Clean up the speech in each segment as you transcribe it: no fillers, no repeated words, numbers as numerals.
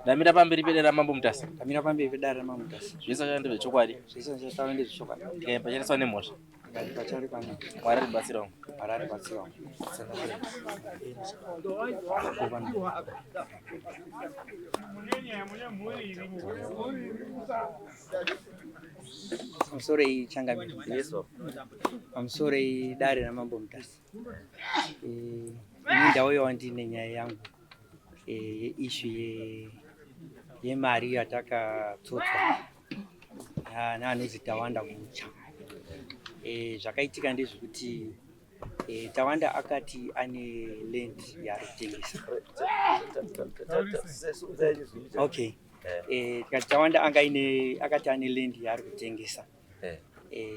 Ndamira pamberi pedera mambo mutasa. Ndamira pamberi pedera mambo mutasa. Zvese zvandeve chokwadi. Zvese zvataende zvichokwadi. Ndikaimba chariswa nemhosva. Pachari pane. Mwari ribatsira wangu. Mwari ribatsira wangu. Pamusoro changamire. Yes, pamusoro dare ramambo mutasa. Ini ndauyawo ndine nyaya yangu yeishu yemari yatakatsotswa neanonzi Tawanda Mucha. Zvakaitika ndezvekuti Tawanda akati ane land yaari kutengesa. Okay. Tawanda akati ane land yaari kutengesa.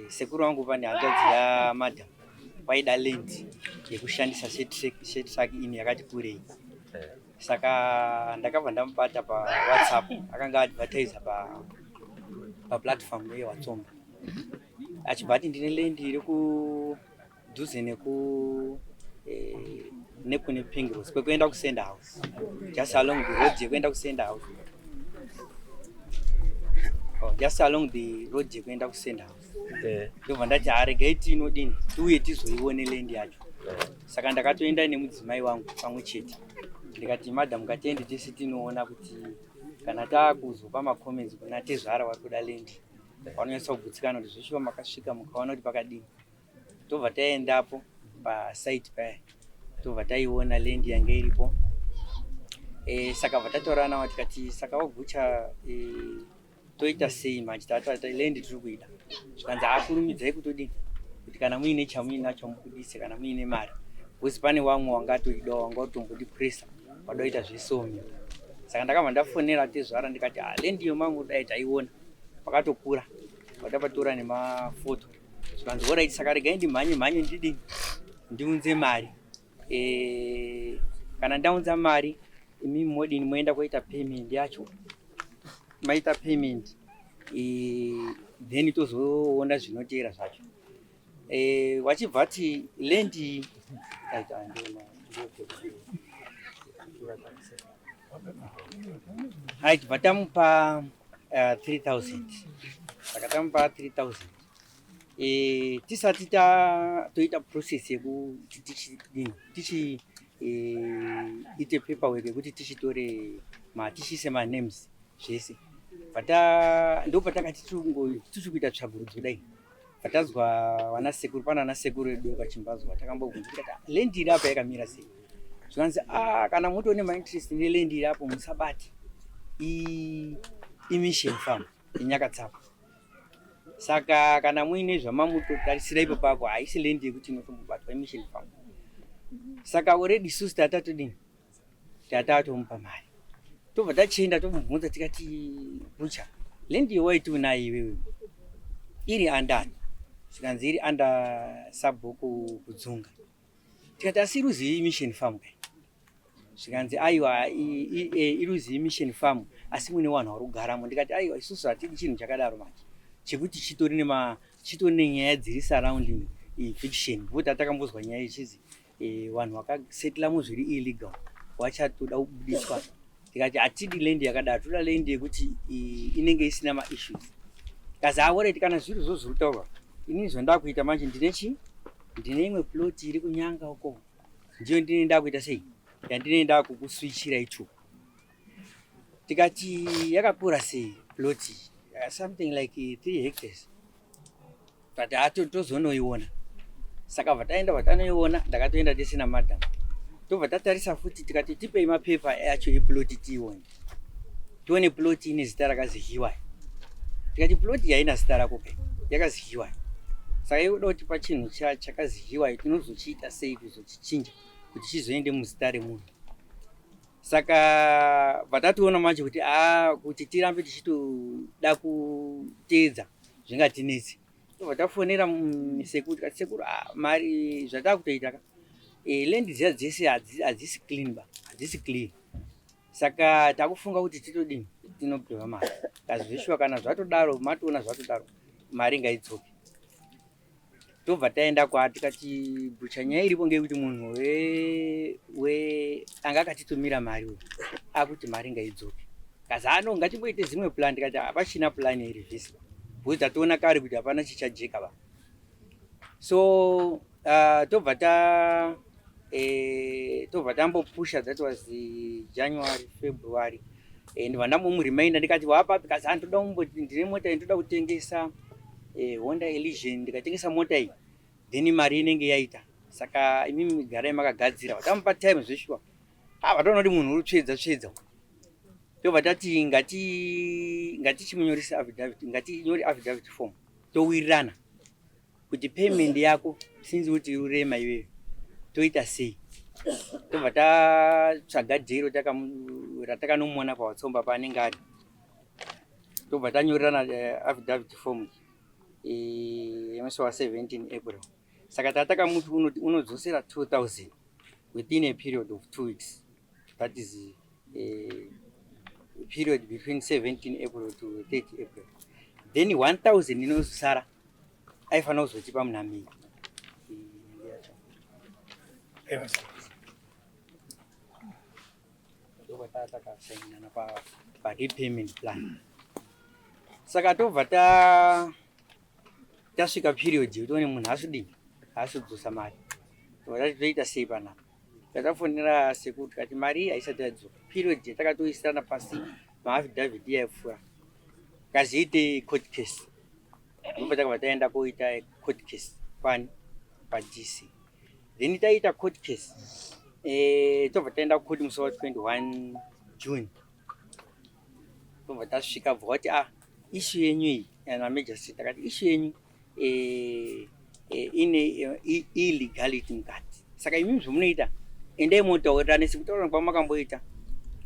Sekuru wangu pane hanzvadzi yamadam waida land yekushandisa shettrack ini yakati kurei. Saka ndakabva ndamubata paWhatsApp, akanga advertise paplatform yeWhatsApp. Achibva ati ndine land iri kudhuze nekune Pingles kwekuenda kuSend House, just along the road yekuenda kuSend House. Just along the road yekuenda kuSend House. Ndobva ndati aregaiti inodini tiuye tizoione land yacho. Saka ndakatoenda nemudzimai wangu pamwe chete. Ndikati madam ngatiende tese tinoona kuti kana taakuzopa macomments kuna tezvara vari kuda land vanonyatsa kugutsikana kuti zveshuwa makasvika mukaona kuti pakadini. Tobva taendapo pasite paya tobva taiona land yange iripo. Saka bva tataura nawo tikati saka wagucha toita sei manje tata land tiri kuida. Zvikanzi akurumidzai kutodini kuti kana muine chamuinacho mubudise kana muine mari. Kuzi pane wamwe wangatoidawo wangatombodi presa wadoita zvesomi. Saka ndakabva ndafonera tezvara ndikati land iyo mangu dai taiona pakatokura watapatora nemafoto. Zvikanzi alright, saka regai ndimhanye ndidini ndiunze mari. Kana ndaunza mari imimi modini moenda koita payment yacho. Maita payment then tozoona zvinoteera zvacho. Wachibva ati land right, vatamupa 3000. Saka tamupa 3000. Tisati toita process yekuti ite paperwork yekuti tichitore tichise names zvese. Ndopatakati tiri kuita tsvagurudzo dai. Patazwa vanasekuru pana vanasekuru edu pachimbazwa takambobvunza kuti land iri apa yakamira sei. Zvikanzi kana mutone mainterest neland iri apo musabati mission farm yeNyakatsapa. Saka kana muine zvamamutotarisira ipo pako haisi land yekuti inotombobatwa mission farm. Saka already susu tatatomupa mari. Tobva tachienda tomubvunza tikati Bucha, land yewaitiunayo iwewe iri andani? Zvikanzi iri anda Sabhuku Kudzunga. Tikati asi iruzi mission farm kai? Zvikanzi aiwa iruzi mission farm asi mune vanhu vari kugaramo. Ndikati aiwa isusu hatidi chinhu chakadaro manje chekuti chitori nenyaya dziri surrounding fiction. Kuti atakambozwa nyaya ichizi vanhu vakasetilamo zviri illegal vachatoda kubudiswa. Tikati hatidi land yakadaro, toda land yekuti inenge isina maissues. Kazi already kana zviro zviri kutaurwa inini zvandaakuita manje ndine imwe plot iri kunyanga uko ndiyo ndinoenda kuita sei yandinoenda kukuswichira itsvuku. Tikati yakakura sei plot? Something like 3 hectares. But tozonoiona. Saka vataenda vatanoiona ndakatoenda tese namadam. Tobva tatarisa futi tikati tipei mapepa yacho eplot tione. Tione plot ine zita rakazi Hiwai. Tikati plot yaina zita rako kai yakazi Hiwai. Saka yoda kuti pachinhu chakazi Hiwai tinozochiita sei kuzochichinja kuti chizoende muzita remunhu. Saka vatatoona manje kuti tirambe tichitoda kuteedza zvingatinetsi. Tobva tafonera sekuru tikati sekuru mari zvatakutoita land dziya dzese hadzisi clean hadzisi clean. Saka takufunga kuti titodini tinopihwa mari. Kazveshuwa kana zvatodaro matoona zvatodaro mari ngaidzoke. Tobva taenda tikati Bucha nyaya iripo ngekuti munhu anga akatitumira mari akuti mari ngaidzoke. kazano ngatimboite zimwe plan ndikati apachina plan yereverse because tatoona kare kuti hapana chichajeka ba. So tobva tambopusha, that was January, February, and vandambomureminder ndikati wapapi kazano toda kumboti ndine mota indoda kutengesa Honda Elysian, ndikatengesa mota iyi then mari inenge yaita, saka imimi garai makagadzira vatamupa time zveshwa vataona kuti munhu uri tsvedza tobva tati ngatichimunyoresa affidavit, ngatinyore affidavit form towirirana kuti payment yako since kuti irurema iwewe toita sei. Tobva tatsvaga jero ratakanomona pawatsomba paanenge ari, tobva tanyorerana affidavit form yemusi wa 17 April. Saka tatakamuti unodzosera 2000 within a period of 2 weeks, that is a period between 17 April to 30 April. Then 1000 inosara aifanira kuzotipa munhamiri. Ndobva tatakasainana pa-repayment plan. Saka tobva tasvika period yekuti munhu haasudzosa mari, tobva toita sei panapa. Tatafonera sekuti kati mari haisati yadzoka, period yatakatoisirana pasi maaffidavit yaipfuura, kaziite court case. Ndobva takabva taenda koita court case pa-DC. Then taita court case, tobva taenda court musi wa 21 June. Tobva tasvika bva kuti issue yenyu iyi na magistrate takati issue yenyu ine illegality mukati. Saka imimi zvomunoita endai motaurira nesi kutaura kwamakamboita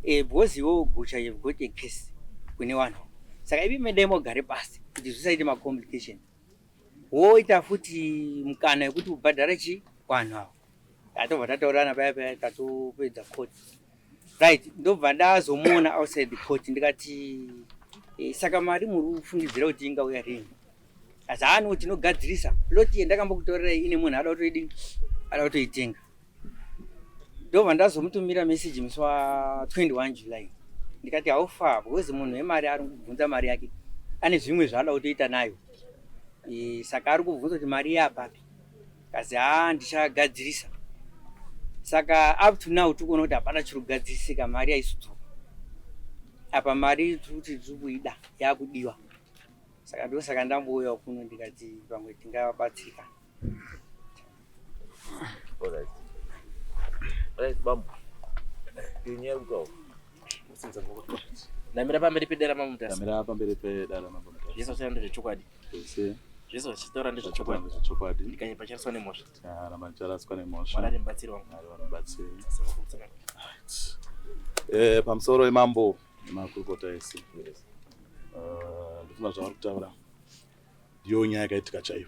because iwo gucha you've got a case kune vanhu. Saka imimi endai mogare pasi kuti zvisaite macomplication. Woita futi mukana yekuti ubhadhara chi vanhu avo. Tobva tataurirana paya tatopedza court. Right, ndobva ndazomuona outside the court ndikati saka mari muri kufungidzira kuti ingauya rini? Azano tinogadzirisa ploti yandakambokutorerai ine munhu ada kutoitenga. Ndobva ndazomutumira message musi wa 21 July ndikati haufa because munhu wemari ari kubvunza mari yake ane zvimwe zvaada kutoita nayo, saka ari kubvunza kuti mari yapapi, kazi ndichagadzirisa. Saka up to now tikuona kuti hapana chiri kugadzirisika, mari haisudzoka. Apa mari tiri kuida yakudiwa. Saka ndosaka ndambouya kuno ndikati pamwe tingabatsirika. Alright, Bambo. Kinyeruko. Musinza ngokuti. Ndamira pamberi pedera mamutasa. Ndamira pamberi pedera mamutasa. Yeso chando chechokwadi. Ese. Yeso chitora ndizvo chokwadi. Chokwadi. Ndikanyepa chariswa nemhosva. Ramacharaswa nemhosva. Mwari mubatsiri wangu. Mwari vanobatsira. Pamusoro wemambo nemakurukota ese. Ndifuna zvavari kutaura. Ndiyo nyaya yakaitika chaiyo.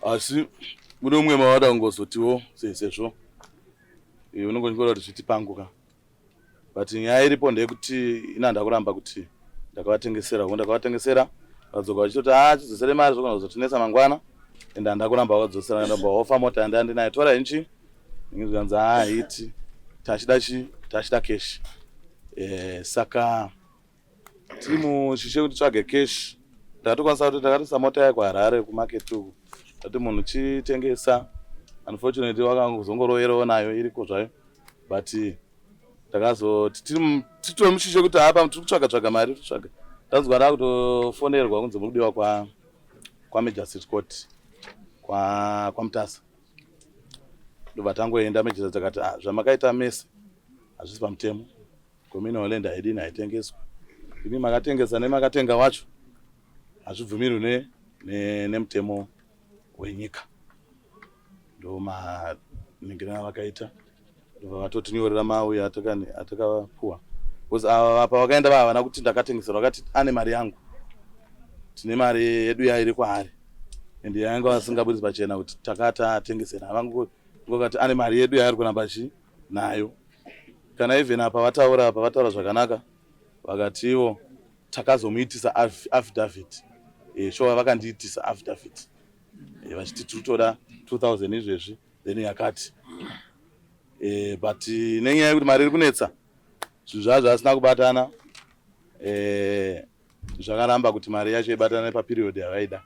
Asi mune umwe mavada kungozotiwo sezvo unongonyora kuti zvitipanguka, but nyaya iripo ndeyekuti inanda kuramba kuti ndakavatengesera vadzoka vachitoti chizosere mari zvogona kuzotinesa mangwana, ende handa kuramba vakadzosera ndamba ofa mota yanda ndinayo tora inchi ndinganzi hiti tachida cash. Saka tiri mushishe kuti tsvage cash. Takatokwanisa kuti takatosa mota yako Harare kumarket uku tati munhu chitengesa, unfortunately wakangozongoroyerawo nayo iriko zvayo, but takazoti titore mushishe kuti hapa tiri kutsvaga mari totsvaga, tazwa ndakutofonerwa kunzi muri kudiwa kwa-Magistrate Court kwa-Mutasa. Ndobva tangoenda Magistrate akati zvamakaita mese hazvisi pamutemo, communal land haidini haitengeswa, imi makatengesa nemakatenga wacho hazvibvumirwi nemutemo wenyika. Ndo maningirana vakaita, ndobva vatotinyorera mauya atakapuwa, because apa vakaenda vavana kuti ndakatengesera, vakati ane mari yangu, tine mari yedu yairi kwaari, ende yanga vasingabudisi pachena kuti takatatengesera, vangokati ane mari yedu yaari kuramba nayo. Kana even apa vataura zvakanaka, vakati ivo takazomuitisa affidavit, sure vakandiitisa affidavit, vachiti tiri kutoda 2000 izvezvi, then yakati but nenyaya yekuti mari iri kunetsa zvinhu zvazvo asina kubatana zvakaramba kuti mari yacho ibatane paperiod yavaida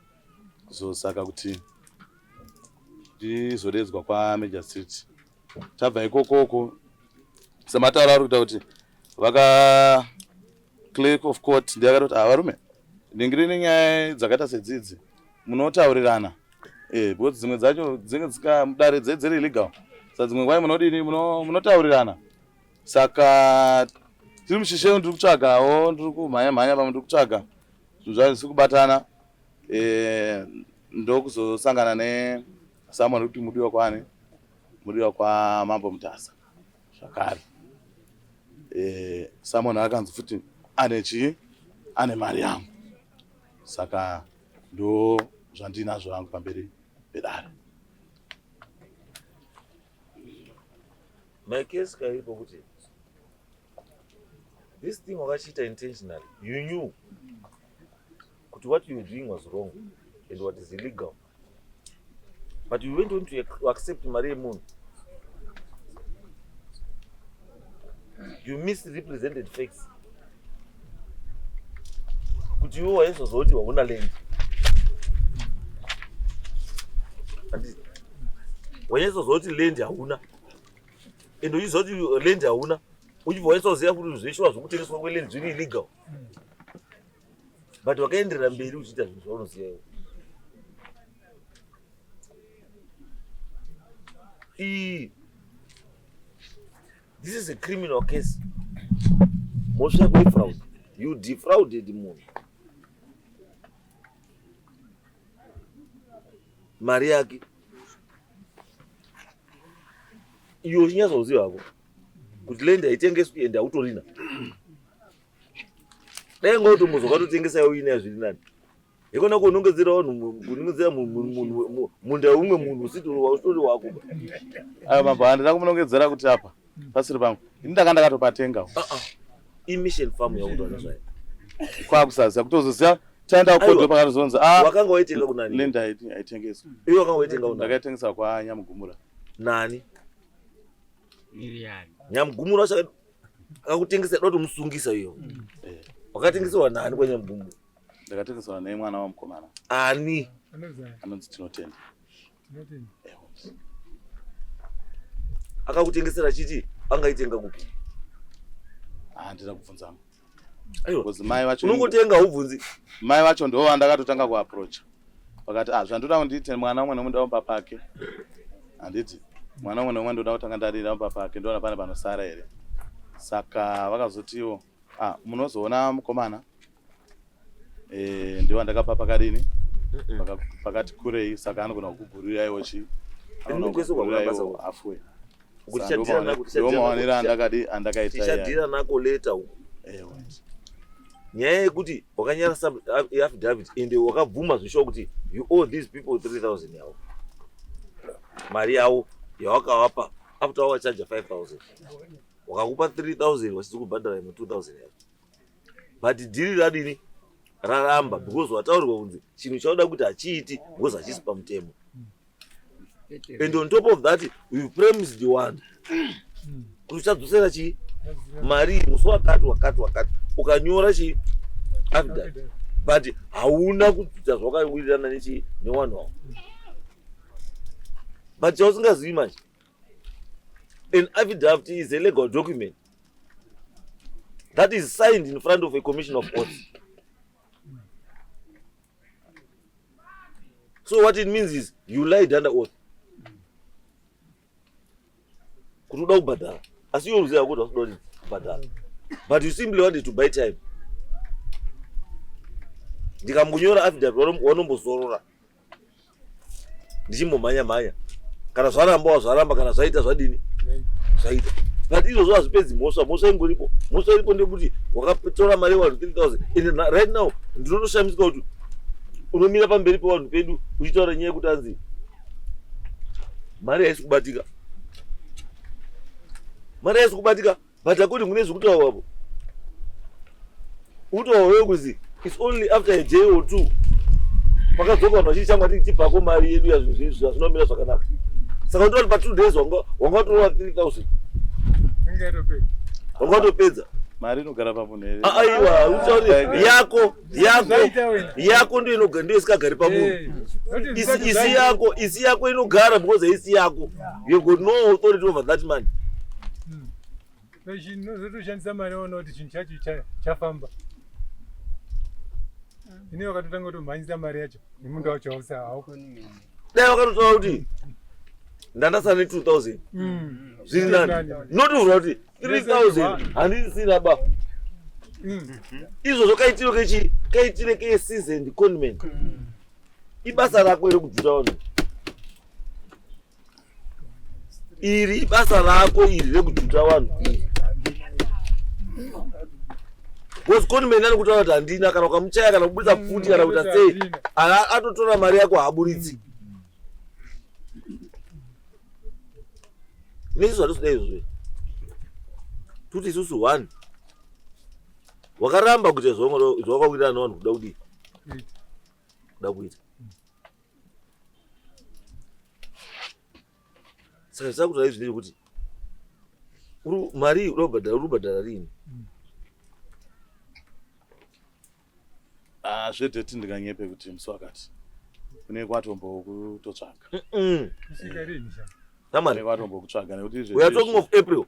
kuzosaka kuti ndizodedzwa kwaMajor Street. Tabva ikokoko samataura ari kuita kuti vaka clerk of court ndiyakatoti varume ndingiri nenyaya dzakaita sedzidzi munotaurirana because dzimwe dzacho dzinge dzikamudare dziri illegal saka dzimwe nguva munodini munotaurirana saka tiri mushisheo ndiri kutsvagawo ndiri kumhanya pamwe ndiri kutsvaga zvinhu zvacho zvisiri kubatana ndokuzosangana neSamuel kuti mudiwa kwani mudiwa kwaMambo Mutasa zvakare Samuel akanzi futi ane mari yangu saka ndo zvandinazvo hangu pamberi pedare. My case kaipo kuti this thing wakachiita intentionally. You knew kuti what you were doing was wrong and what is illegal, but you went on to accept mari yemunhu. You misrepresented facts. Kuti iwe waizozoti hauna land, waizozoti land hauna, and uchizoti land hauna uchibva waizoziva kuti zveshuwa zvokutengeswa kweland zviri illegal, but wakaenderera mberi uchiita zvinhu zvaunoziva iwe. This is a criminal case. Mosha fraud. You defrauded munhu. Mari yake. Iyo chinyazoziva hapo. Kuti land haitengeswi ende hautorina. Dai ngoto muzokatotengesa iwe ine zviri nani. Ikona kunongedzera vanhu kunongedzera munda umwe munhu usiti ustori wako. Ayo mambo handina kumunongedzera kuti apa pasiri pangu ndakatopatenga Emission farm yakutoona zvayo kwakusaziva kutozoziva taenda kukodwe pakatozonzi wakanga waitenga kunani land haitengeswi. Iwe wakanga waitenga kunani? Ndakaitengesa kwaNyamugumura. Nani? Nyamugumura akakutengesa doti musungisa iyo. Wakatengeserwa nani kwaNyamugumura? Ndakatengeserwa nemwana wamukomana. Ani? Anonzi Tinotenda. Akakutengesera chiti angaitenga kupi? Handina kubvunzamo. Aiwa. Because mai vacho unongotenga ubvunzi. Mai vacho ndo vandakatotanga kuapproach. Vakati zvandoda kunditi mwana umwe nomundu wamubaba pake. Handiti mwana umwe nomwe ndoda kutanga ndarira mubaba pake ndona pane panosara here. Saka vakazotiwo munozoona mukomana ndiwo ndakapa pakadini pakati kurei saka anogona kukugurira iwo chi afwe kuchadira andakaita chadira nako later uko. Nyaya yekuti wakanyarasa affidavit ende wakabvuma zvisho kuti you owe these people 3000 yavo mari yavo yawakawapa after wachaja 5000 wakakupa 3000 wachisi kubhadhara imwe 2000 yavo, but dhiri radini raramba because wataurirwa kunzi chinhu chauda kuti hachiiti because hachisi pamutemo. And on top of that you promised one kuti uchadzosera chii mari musi wakati ukanyora chii affidavit but hauna kuita zvakawirirana nechi newanhu wavo, but chausingazivi manje an affidavit is a legal document that is signed in front of a commission of oaths. So what it means is you lied under oath kuti uda kubhadhara asi iwe uziva kuti usida kubhadhara but you simply wanted to buy time. Ndikambonyora affidavit wanombozorora ndichimbomhanya kana zvaramba wazvaramba kana zvaita zvadini zvaita, but izvozvo hazvipedzi mhosva ingoripo. Mhosva iripo ndekuti wakatora mari yevanhu 3000 and right now ndinotoshamisika kuti unomira pamberi pevanhu pedu uchitaura nyaya yekuti anzi mari haisi kubatika, mari haisi kubatika, but according kune zvekutaura apo kutaura wewe kuzi it's only after a day or two pakadzoka vanhu vachichangwa tichibvako mari yedu yazvinomira zvakanaka. Saka utori pa 2 days wangatorova 3000. Wangatopedza. Mari inogara pamunhu. Aiwa, uchauri yako ndio isikagari pamunhu. Isi yako inogara because isi yako. You got no authority over that man. Zotoshandisa mari ona kuti chinhu chacho chafamba. Ine wakatotanga kutomhanyisa mari yacho nemundu wacho haukonini. Dai wakatotaura kuti ndandasana 2000. Zviri nani? Not kuti 3000 handisina ba. Izvozvo kaitire ke-seasoned conman. Ibasa rako iri kubvira vanhu. Iri ibasa rako iri rekudhuta vanhu. Because conman ari kutaura kuti handina kana ukamuchaya kana kubudisa futi kana kuita sei atotora mari yako haaburitsi. Nesu hatosida izvozvo. Tuti isusu 1 wakaramba kuti zvawakawirirana navanhu kuda kudii kuda kuita. Saka zvisakutaura izvi ndezvekuti mari urikubhadhara rini. Zvedheti ndikanyepe kuti musi wakati kune kwatombo kutotsvaga. Namani kwatombo kutsvaga nekuti we are talking of April,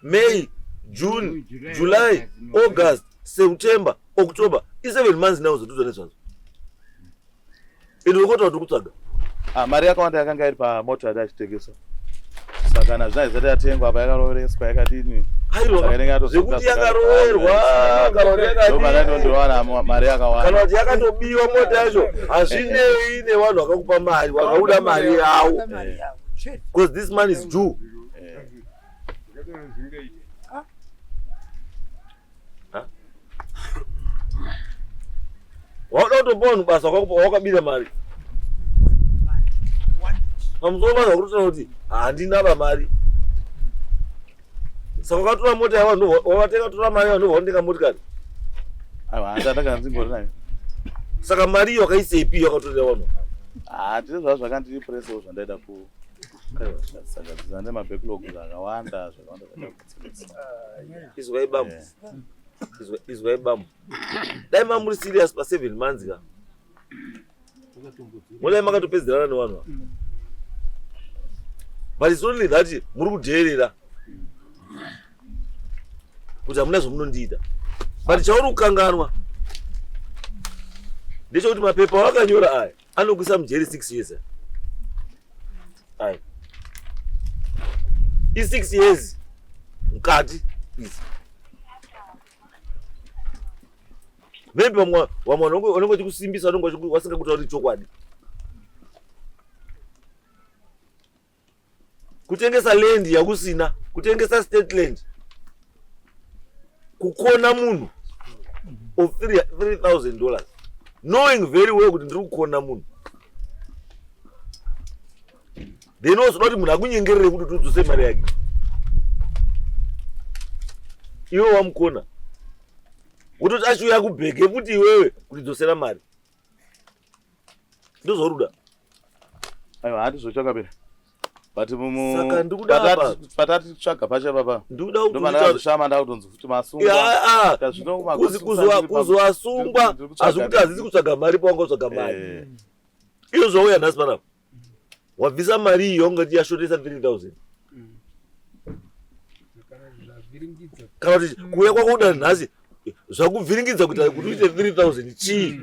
May, June, July, August, September, October. It's 7 months now zvotudzwa nezvazvo. Ino ukota kuti kutsvaga. Mari yakawanda yakanga iri pamoto yadachitengeswa. Saka nazvina zvisati yatengwa payakarovereswa yakadini. Zvekuti yakaroverwa ndomandanondowana mari yakawanda. Kana kuti yakatobiwa mota yacho hazvinei nevanhu vakakupa mari vakauda mari yavo. Because this man is due. Wauda kutopa vanhu basa wakabira mari. Pamusoro vanhu vakutaura kuti handina mari. Saka wakatora mota yavanhu wawatenga tora mari yavanhu waondenga motikari. Aiwa handandanga nzingori nayo. Saka mari iyo wakaiseipi wakatorera vanhu? Ndizvo zvazvo zvakandipresawo zvandaida ku saka dzane mabacklog akawanda zvakawanda. Izwa ibamu. Dai mamuri serious pa 7 months ka. Mulai makatopedzerana nevanhu. But it's only that muri kudherera kuti hamuna zvomunondiita. But chauri kukanganwa ndechekuti mapepa wakanyora aya anokuisa mujeri 6 years. Aya i6 years mukati izi. Maybe wamwana unenge uchikusimbisa unenge wasingakutauri chokwadi. Kutengesa land yakusina, kutengesa state land, kukona munhu of $3,000, knowing very well kuti ndiri kukona munhu. Then also kuti munhu akunyengerere kuti tudzose mari yake. Iwe wamukona. Wototi ashuya kubheke kuti iwewe kuti dzosera mari. Ndozvoruda. Aiwa hatizochakapera. But patati tsvaga pacha papa. Ndoda kuti ndomandazvishama ndakutonzi kuti masungwa. Kuzwasungwa azvikuti hazizi kutsvaga mari pawangotsvaga mari. Iyo zvauya nhasi panapa. Wabvisa mari iyo ungati yashotesa 3,000. Kana kuti kuuya kwako kuda nhasi zvakuvhiringidza kuti uite 3,000 chii?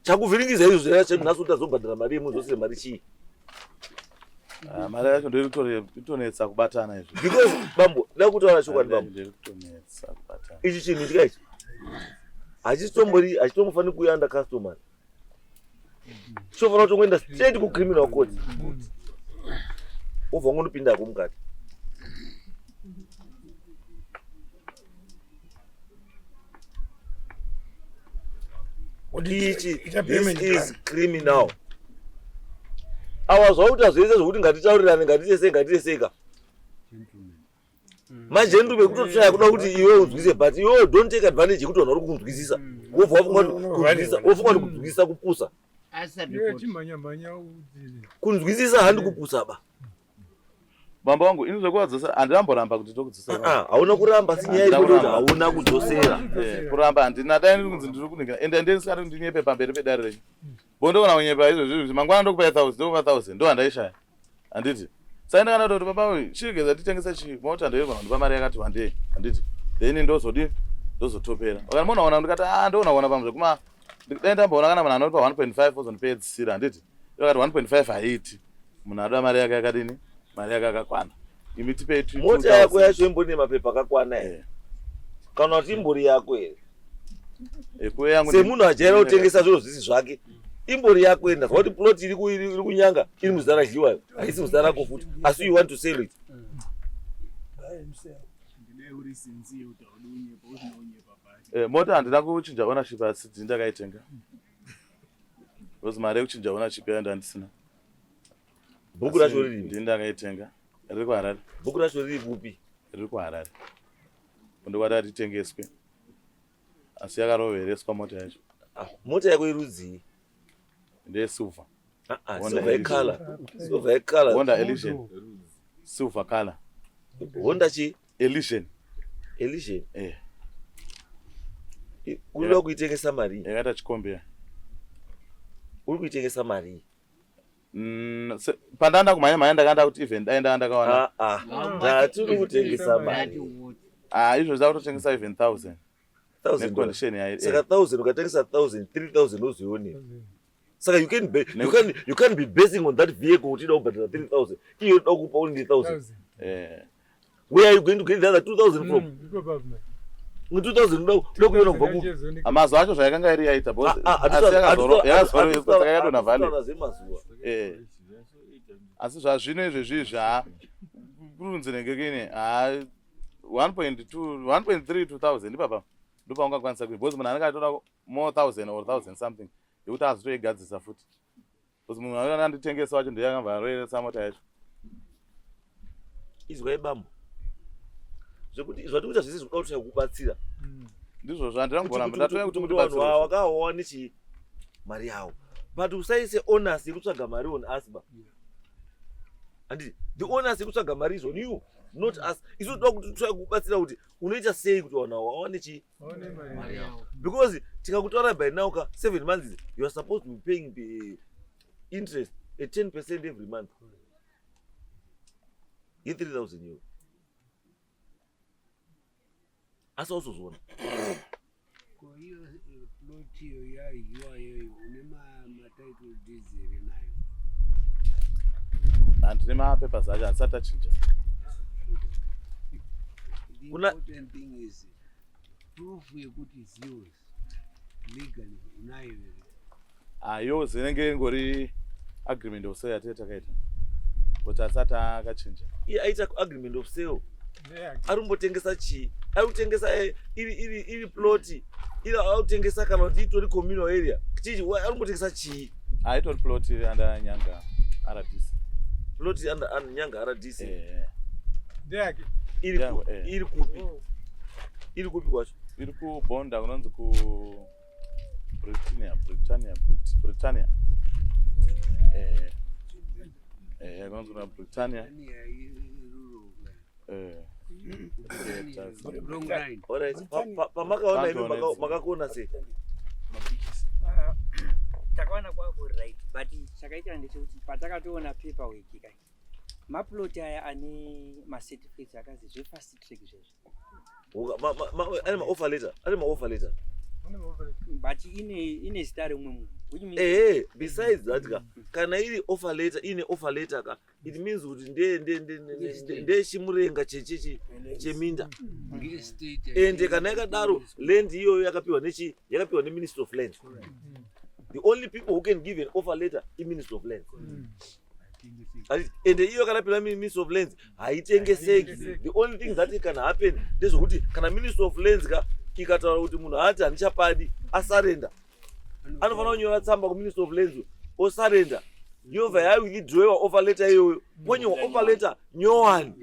Chakuvhiringidza izvo zvese nhasi kuti azobhadhara mari yemunhu zvose mari chii? Mari yacho ndoitonetsa kubatana izvo. Because bambo da kutaura chokwadi bambo. Ndoitonetsa kubatana. Ichi chinhu chikaichi hachitombofaniri kuuya under customary. Chofanira kutongoenda straight kucriminal court. Ubva ngonopindako mukati. This is criminal. Awazvauta zvese zvokuti ngatitaurirane ngatiteseka. Magentlemen kutotsvaya kuda kuti iwe unzwise but iwe don't take advantage yekuti vanhu vari kukunzwisisa. wofunga kudzwisa kupusa chimhanyamhanya kuti kunzwisisa handi kupusa ba bamba wangu ini zvekuwadzosera handiramboramba kuti tokudzosera hauna kuramba sinyaya yekuti hauna kudzosera kuramba handina dai kunzi ndiri kuningira ende ndisingati ndinyepe pamberi pedare renyu bondoona kunyepa izvozvizvi mangwana ndokupa 1000 ndokupa 1000 ndo handaishaya handiti saindakana kuti baba chirigedza titengesa chii mauti handoirwa ndipa mari yakati wandei handiti then ndozotopera wakati munaona ndikati ndounaona pamwe kuma dai ndamboona kana munhu anopa 1.5 ozondipedzisira handiti wakati 1.5 haiti munhu anoda mari yake yakadini mari yake akakwana imi tipei mota yako yacho imbori nemapepa akakwana here kana kuti imbori yako here semunhu ajaira kutengesa zviro zvisi zvake imbori yako here ndazva kuti plot iri kunyanga iri muzita radliwa haisi muzita rako futi asi you want to sell it mota handina kuchinja ownership asi ndakaitenga because mari yekuchinja ownership yayo ndandisina bhuku racho riri ndindakaitenga riri kuharare bhuku racho riri kupi riri kuharare ndokwati ritengeswe asi yakarovereswa mota yacho mota yako irudzii ndeyesilver silver yecolor honda elision silver color honda chi elision uri kuitengesa mari yakata chikombeya uri kuitengesa mari pandanda kumhanya ndakaenda kuti even daenda ndakawana ndatiri kutengesa mari izvo zvida kutotengesa even 1000 condition saka 1000 ukatengesa 1000 3000 uzionera saka you can be basing on that vehicle kuti ida kubhadhara 3000 iyo ida kupa only 1000 where are you going to get the other 2000 from 2000 uda kuiona kubva ku amazuva acho zvayakanga iri yaita yakazorayakadona vale asi zvazvino izvezvi kurunzi nengekene 1.3 2000 ipapa ndopaungakwanisa kui because munhu anenge atora more 1000 or 1000 something yekuti azotoigadzisa futi because munhu anenge anditengesa wacho ndeyakamba aroeresa mota yacho izwa ibambo zvekuti zvatikuita zvese zvikuda kuti kubatsira ndizvo zvandinangoramba ndatoya kuti vanhu vakawawa nechi mari yavo but usaise onus yekutsvaga mari on us ba handiti the onus yekutsvaga mari is on you not us isu toda kuti toya kubatsira kuti unoita sei kuti vanhu wawa nechi because tikakutora by now ka 7 months you are supposed to be paying the interest at 10% every month ye 3000 euro asi usozviona koiyo plot iyo yayiwa yoyo une matitle deeds ere nayo handine mapepers acho handisati achinja the important thing is proof yekuti is yours legally unayo ere yours inenge ingori agreement of sale yatete takaita kuti asati akachinja iye aita agreement of sale arumbotengesa chii arikutengesa iri ploti iri arikutengesa kana kuti itori communal area chichi arumbotengesa chii itori ploti anda nyanga rdc ploti anda nyanga rdc ndeyake iri kupi iri kupi kwacho iri kubonda kunonzi ku Britannia kunonzi kuna Britannia pamakaona imi makakuona sei takaona kwako right but chakaita ndechekuti patakatoona paperwork kai maploti aya ane macertificates akazi zvefast track izvezvo ane maoffer letter but ine zita remwe munhu besides that kana iri offer letter ine offer letter ka it means kuti ndechimurenga cheminda ende kana yakadaro land iyoyo yakapiwa neministry of lands the only people who can give an offer letter is ministry of lands ende iyo kana pila ministry of lands haitengeseki the only thing that can happen ndezvokuti kana ministry of lands ka ikataura kuti munhu hati handichapadi asarenda anofanira kunyora tsamba kuministry of lands osarenda yobva yawithdrawa offer letter iyoyo ponyewa offer letter nyowani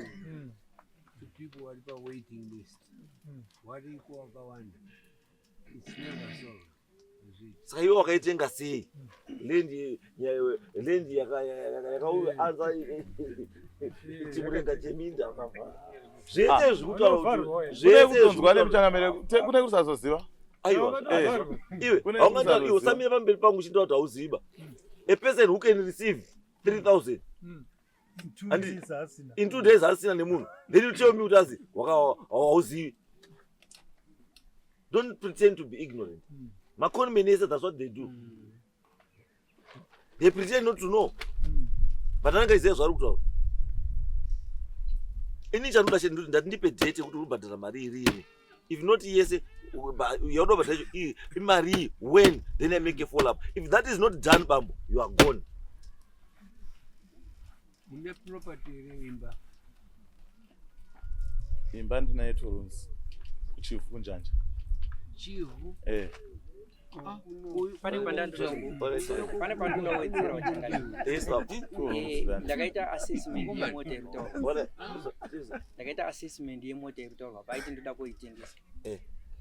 people vari pawaiting list vari kuwakawanda It's never solved. Saka iwe wakaitenga sei? Lendi yakaanza chimurenga cheminda. Zvese zvekutonzwa nemuchangamire kune kusazoziva. Aiwa. Iwe aungati usamira pamberi pangu uchinda kuti hauziba. A person who can receive 3,000 in 2 days asina nemunhu. Then you tell me utazi hauzivi. Don't pretend to be ignorant. Macron Minister, that's what they do. They pretend not to know. But another says, any channel that nipe date but Marie. If not, yes, you know, but Marie, when then I make a follow up. If that is not done, Bambo, you are gone. In the property, remember. Imba ndinaye Torunzi kuchief kunjanja. Chief. Pane pandinowedzera wachangalira. Ndakaita assessment yemota irutaurwa. Ndakaita assessment yemota irutaurwa paiti ndoda kuitengesa.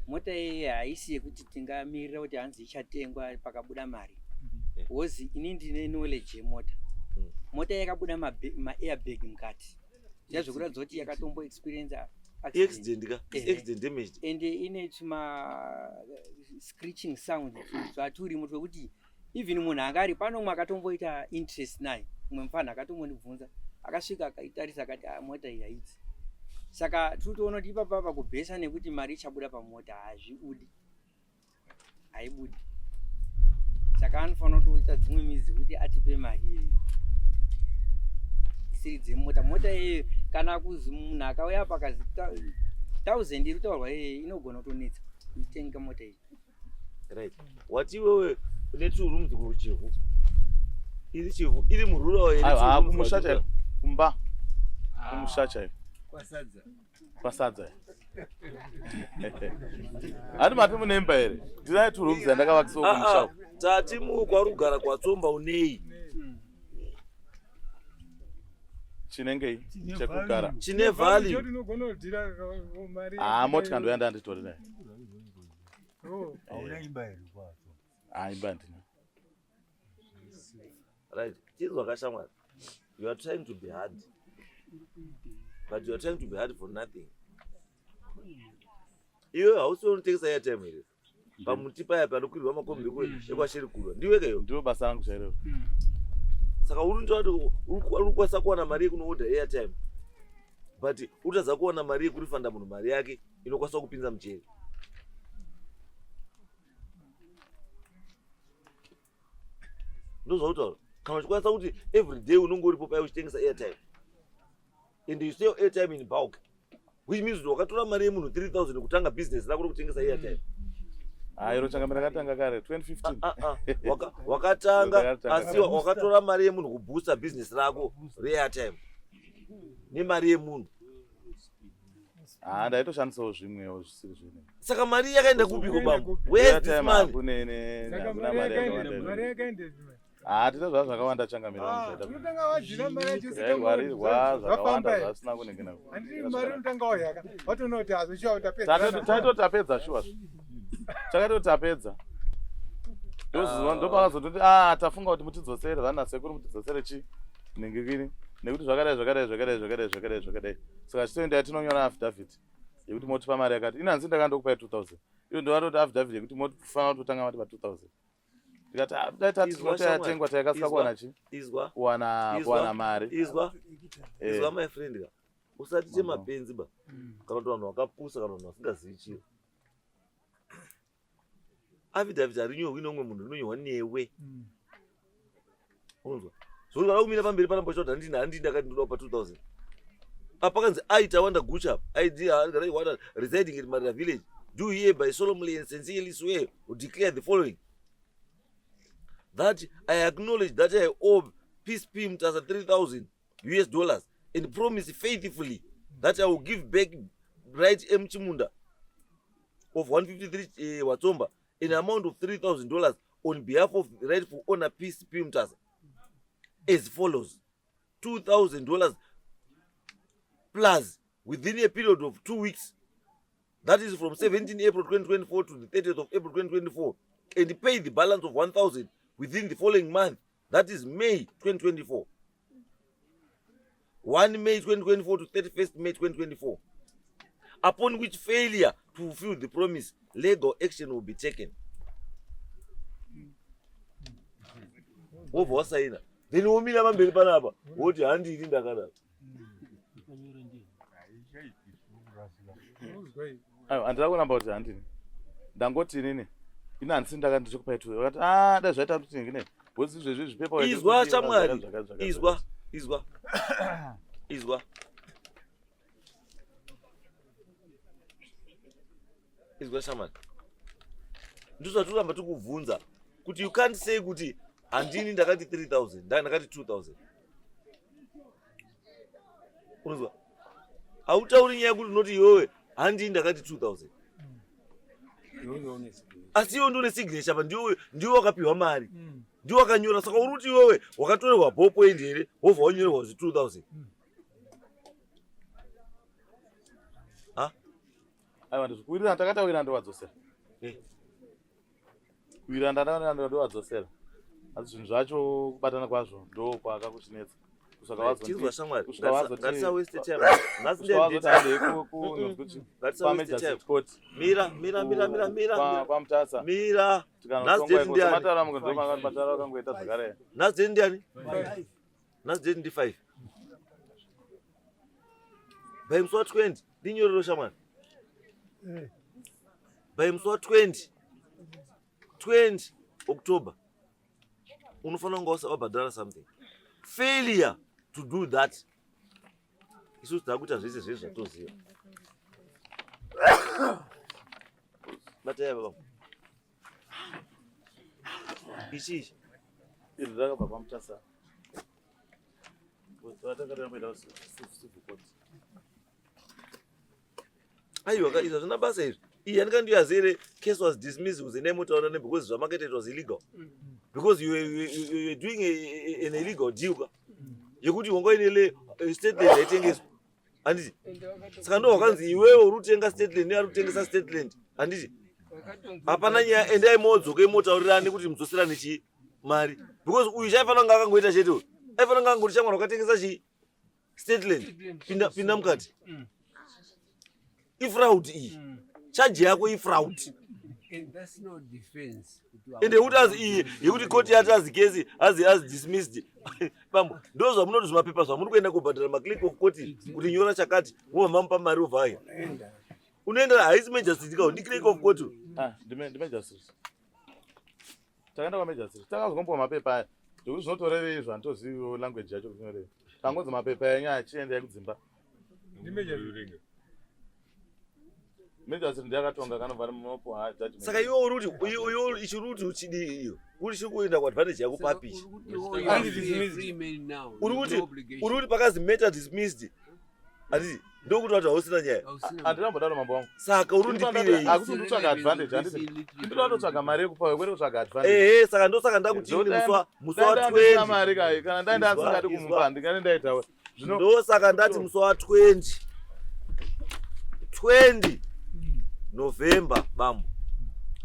Mota iyi haisi yekuti tingamirira kuti hanzi ichatengwa pakabuda mari. Wozi ini ndine knowledge yemota. Mota yakabuda ma-airbag mukati. Zvazvokuratidza kuti yakatombo experience accident damaged. And ine tuma screeching sound zvaturi kuti even munhu angari pano mwe akatomboita interest naye mumwe mufana akatombonibvunza akasvika akaitarisa akati mota iyi haidzi. Saka tinoona kuti ipapa kubhesa nekuti mari ichabuda pamota hazvibudi, haibudi. Saka anofanira kutoita dzimwe midzi kuti atipe mari iyi isiri dzemota. Mota iyi kana kuzi munhu akauya pakazi 1000 iri kutaurwa inogona kutonetsa kuitenga mota iyi. Right. Wati wewe une turumzi kuchivu. Iri chivu iri murura iri chivu. Kumushacha kumba. Kumushacha. Kwasadza. Ani mati munemba here. Ndinaye turumzi ndakavakisa kumushacha. Tati kwarugara kwatsomba unei. Chinenge chekugara. Chine value. Motika ndoyanda nditori naye. Imba ndina. Right. Chizwa kashamwari. You are trying to be hard. But you are trying to be hard for nothing. Iwe hausi unotengesa airtime here. Pamuti paya panokwirwa makombi ekwashiri kurwa. Ndiwe keyo. Ndiwo basa rangu chairo. Saka uri kwasa kuwana mari kuno order airtime. But utaza kuwana mari kurifanda munhu mari yake inokwasa kupinza mcheri. Ndozvautaura. Kana uchikwanisa kuti every day unongoripo paya uchitengesa airtime. And you sell airtime in bulk. Which means kuti wakatora mari yemunhu 3,000 kutanga business rako rokutengesa airtime. Iro changamira katanga kare 2015. Wakatanga asi wakatora mari yemunhu kuboosta business rako re-airtime. Nemari yemunhu. Ndaitoshandisawo zvimwewo zvisiri zvine. Saka mari yakaenda kupiko bambo? Where is this money? Hakuna mari yakawanda. Tine zvakawanda changamira. Unotanga wadzina mari yacho saka zvakawanda zvasina kunengena. Handiri mari unotanga wayaka. Watoona kuti hazoshuwa utapedza. Taitotapedza shuwa. Chakatotapedza. Ndopakazototi tafunga kuti mutidzosere vana sekuru mutidzosere chi ningikini nekuti zvakadai. Saka chitoenda tinonyora affidavit yekuti motipa mari yakati inanzi ndakandokupai 2,000. Iyo ndovatoti affidavit yekuti motifanira kutotanga mati pa 2,000. Ndikati dai tatinota yatengwa tayakasika kuwana chi? Kuwana mari. Izwa my friend. Usati chemapenzi ba. Kana kuti vanhu vakapusa kana vanhu vasingazivi chiro. Affidavit arinyohwi nomwe munhu rinonyohwa newe. Unzwa? Zvori varakumira pamberi panamboshauri handini ndakati ndoda pa 2,000. Apakanzi aita wanda gucha ID wanda residing in Marira village. Do hereby solemnly and sincerely swear or declare the following. That I acknowledge that I owe Peace P. Mtasa $3,000 and promise faithfully that I will give back Bright M. Chimunda of 153 Watsomba an amount of $3,000 on behalf of the rightful owner Peace P. Mtasa as follows. $2,000 plus within a period of 2 weeks That is from 17 April 2024 to the 30th of April 2024. And pay the balance of 1,000 within the following month. That is May 2024. 1 May 2024 to 31st May 2024. Upon which failure to fulfill the promise, legal action will be taken. Over then umila mambeli panapa woti handiti ndakadaro. Handira kuramba kuti handini ndangoti inini ina handisi ndakandichikupa itu wakati da zvaita kuti ngine bosi zvezvi zvipepa izwa chamwari izwa shamani ndizvaturamba tikubvunza kuti you can't say kuti handini ndakati 3,000 ndakati 2,000. Unozwa hautauri nyaya kuti unoti iwewe handini ndakati 2,000 asi iwe ndione signature pa ndiwe wakapiwa mari ndiwe wakanyora saka uruti iwewe wakatorerwa ballpoint here wobva wanyorerwa zvi 2,000. aiwa ndikuwirira ndakatawira ndowadzosera kuwirira ndowadzosera asi zvinhu zvacho kubatana kwazvo ndo kwakakuchinetsa tizwa shamwari nhasi ndiani nhasi ndi 5 by musi wa 20 ndinyorero shamwari by musi wa 20 October unofanira kunge wabhadhara something. Failure to do that isusu takuita zvese zvese zvatoziva. Bataya baba ichi izvi zvakabva pamutasa aiwa izvo zvina basa izvi iyi handikandiyazere case was dismissed with the name utaona ne because zvamarket was illegal because you were doing an illegal deal yekuti wanga ine Stateland yaitengeswa handiti saka ndo wakanzi iwewe uri kutenga Stateland neari kutengesa Stateland handiti hapana nyaya endai modzoka imotaurirane kuti mudzoserane chi mari because uyu chaifanira kunge akangoita chete uyu aifanira kunge angoti chamwana wakatengesa chi Stateland pinda mukati ifraud iyi chaji yako ifraud ende kuti azi iyi yekuti koti yati azi kesi azi dismissed pambo ndo zvamunoti zvimapepa zvamuri kuenda kubhadhara maclick of court kuti nyora chakati wobva mamupa mari ovhaya unoenda haisi majesty ndikawo ndi click of court ndimajesty takaenda kwamajesty takazombowa mapepa aya ndekuti zvinotorevei zvantoziviwo language yacho kunyoreva kangonzi mapepa enyaya achienda yekudzimba majesty ndiyakatonga kanobva mumaoko judgment saka iwe uri kuti ichiruti uchidi iyo uri chikuenda kuadvantage yako papichi uri kuti pakazi matter dismissed handiti ndokuti wati hausina nyaya handinambodaro mambo wangu saka uri ndipirei akuti nditsvaga advantage handiti ndinototsvaga mari yekupa kwete kutsvaga advantage saka ndosaka ndakuti musi wa 20 mari kai kana ndaenda asingadi kumupa ndingane ndaitawe ndosaka ndati musi wa 20 November bambo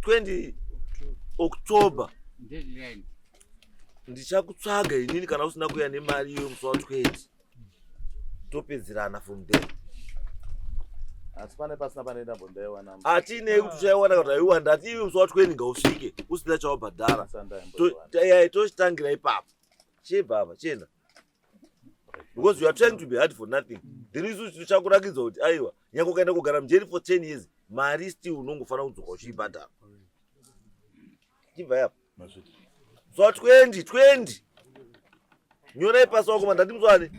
20 October ndichakutsvaga inini kana usina kuya nemari iyo musi wa 20 topedzerana from there asi pane pasina panoenda mbondaiwana hatinei kuti uchaiwana kuti aiwanda ati iwe musi wa 20 ngausvike usina chawabhadhara tochitangira ipapo chebaba chenda because you are trying to be hard for nothing there is isusu chakurakidza kuti aiwa nyange ukaenda kugara mujeri for 10 years mari still unongofanira kudzoka uchiibhadhara chibva yapo so 20 nyorai pasi wako mandati muswane